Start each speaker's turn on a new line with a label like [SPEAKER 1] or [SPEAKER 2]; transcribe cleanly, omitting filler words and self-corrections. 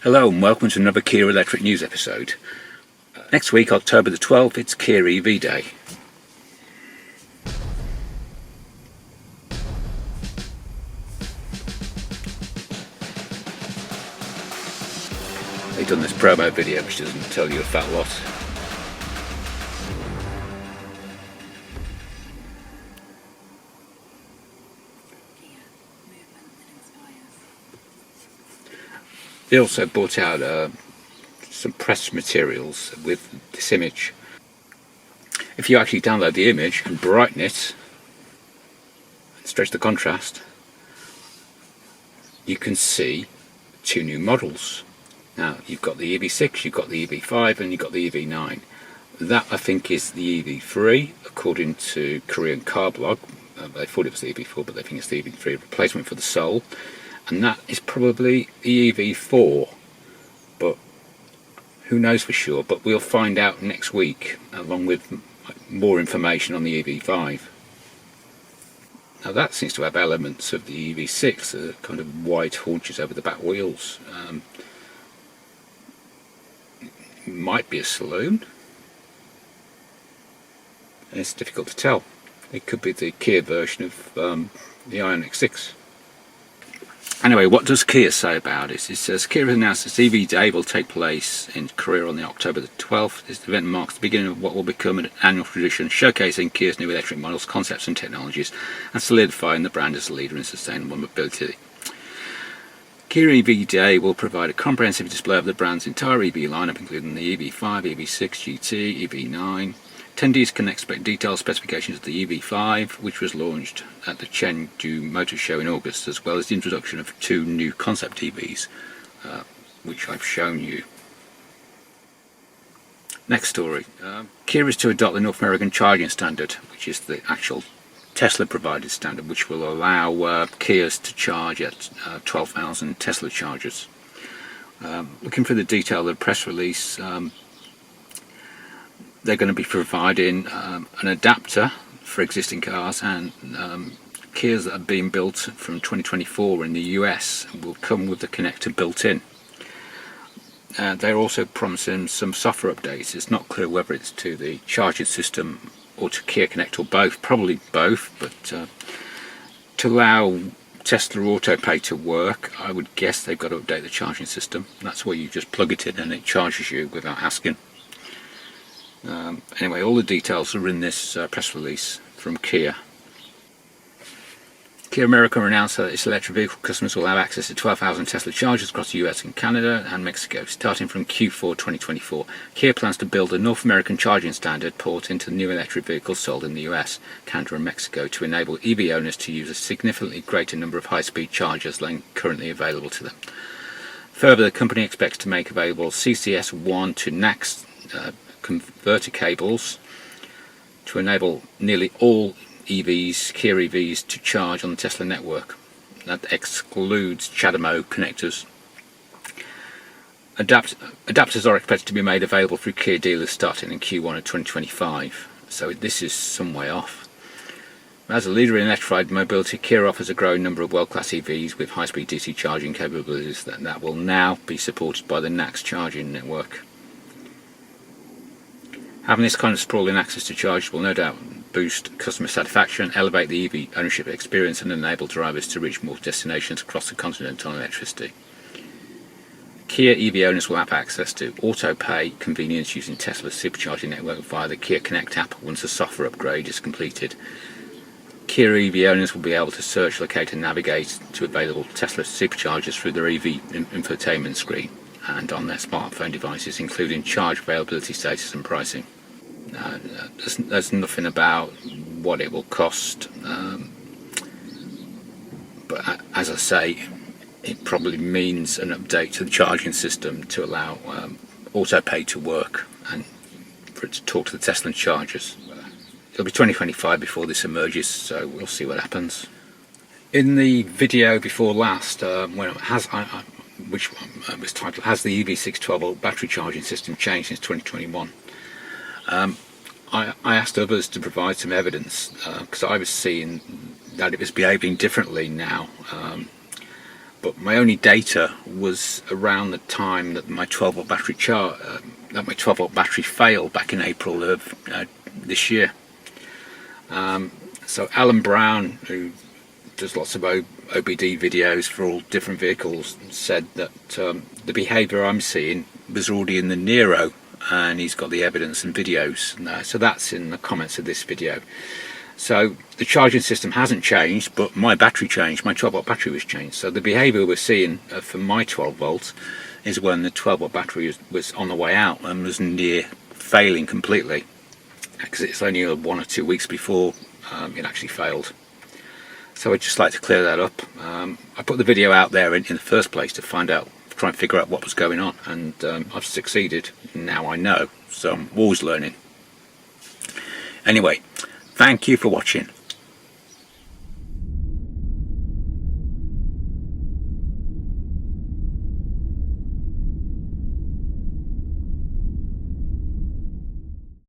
[SPEAKER 1] Hello and welcome to another Kia Electric News episode. Next week, October the 12th, it's Kia EV Day. They've done this promo video which doesn't tell you a fat lot. They also brought out some press materials with this image. If you actually download the image and brighten it and stretch the contrast, you can see two new models. Now you've got the EV6, you've got the EV5 and you've got the EV9. That I think is the EV3 according to Korean car blog. They thought it was the EV4 but they think it's the EV3 replacement for the Soul. And that is probably the EV4, but who knows for sure. But we'll find out next week, along with more information on the EV5. Now that seems to have elements of the EV6, the kind of wide haunches over the back wheels. It might be a saloon. It's difficult to tell. It could be the Kia version of the Ioniq 6. Anyway, what does Kia say about it? It says Kia has announced its EV Day will take place in Korea on October the 12th. This event marks the beginning of what will become an annual tradition, showcasing Kia's new electric models, concepts and technologies, and solidifying the brand as a leader in sustainable mobility. Kia EV Day will provide a comprehensive display of the brand's entire EV lineup, including the EV5, EV6, GT, EV9. Attendees can expect detailed specifications of the EV5, which was launched at the Chengdu Motor Show in August, as well as the introduction of two new concept EVs, which I've shown you. Next story. Kia is to adopt the North American charging standard, which is the actual Tesla-provided standard, which will allow Kias to charge at 12,000 Tesla chargers. Looking for the detail of the press release, they're going to be providing an adapter for existing cars, and Kias that are being built from 2024 in the US will come with the connector built in. They're also promising some software updates. It's not clear whether it's to the charging system or to Kia Connect or both, probably both, but to allow Tesla AutoPay to work, I would guess they've got to update the charging system. That's where you just plug it in and it charges you without asking. Anyway, all the details are in this press release from Kia. Kia America announced that its electric vehicle customers will have access to 12,000 Tesla chargers across the US and Canada and Mexico, starting from Q4 2024. Kia plans to build a North American charging standard port into new electric vehicles sold in the US, Canada and Mexico to enable EV owners to use a significantly greater number of high-speed chargers than currently available to them. Further, the company expects to make available CCS1 to NACS converter cables to enable nearly all EVs, Kia EVs, to charge on the Tesla network. That excludes CHAdeMO connectors. Adapters are expected to be made available through Kia dealers starting in Q1 of 2025, so this is some way off. As a leader in electrified mobility, Kia offers a growing number of world-class EVs with high-speed DC charging capabilities that will now be supported by the NACS charging network. Having this kind of sprawling access to charge will no doubt boost customer satisfaction, elevate the EV ownership experience and enable drivers to reach more destinations across the continent on electricity. Kia EV owners will have access to auto-pay convenience using Tesla's supercharging network via the Kia Connect app once the software upgrade is completed. Kia EV owners will be able to search, locate and navigate to available Tesla superchargers through their EV infotainment screen and on their smartphone devices, including charge availability status and pricing. There's nothing about what it will cost, but as I say, it probably means an update to the charging system to allow AutoPay to work and for it to talk to the Tesla chargers. It'll be 2025 before this emerges, so we'll see what happens. In the video before last, when it has, which was titled "Has the EV6 12-volt battery charging system changed since 2021?" I asked others to provide some evidence because I was seeing that it was behaving differently now. but my only data was around the time that my 12-volt battery failed back in April of this year. So Alan Brown, who does lots of OBD videos for all different vehicles, said that the behaviour I'm seeing was already in the Nero, and he's got the evidence and videos. So that's in the comments of this video. So the charging system hasn't changed, but my battery changed. My 12-volt battery was changed. So the behaviour we're seeing for my 12 volts is when the 12-volt battery was on the way out and was near failing completely, because it's only 1 or 2 weeks before it actually failed. So I'd just like to clear that up. I put the video out there in the first place to try and figure out what was going on, and I've succeeded. Now I know, so I'm always learning. Anyway, thank you for watching.